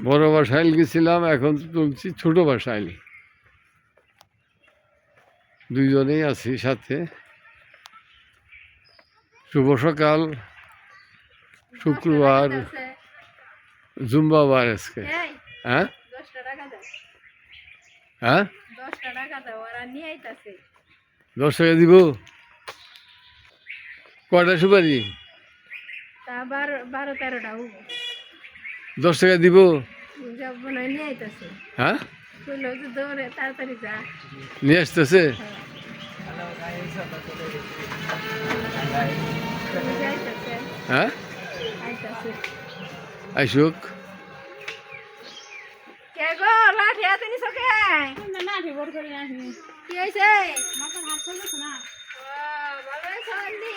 বড় বাসাইল গেছিলাম, এখন তুলছি ছোট বাসাইল। দুইজনেই আছি সাথে। শুভ সকাল, শুক্রবার, জুম্বাবার আজকে। হ্যাঁ হ্যাঁ 10 টাকা দিব। কয়টা সুপারি? 12-13টা 10 টাকা দিব। হ্যাঁ তাড়াতাড়ি যা নিয়ে আসতেছে। হ্যাঁ আইসুক। কে গো লাঠি হাতে নিছো কে? লাঠি বড় করে আসনি। কি হইছে? মাথা হাত চলছে না। ও ভালো হইছে আন্টি।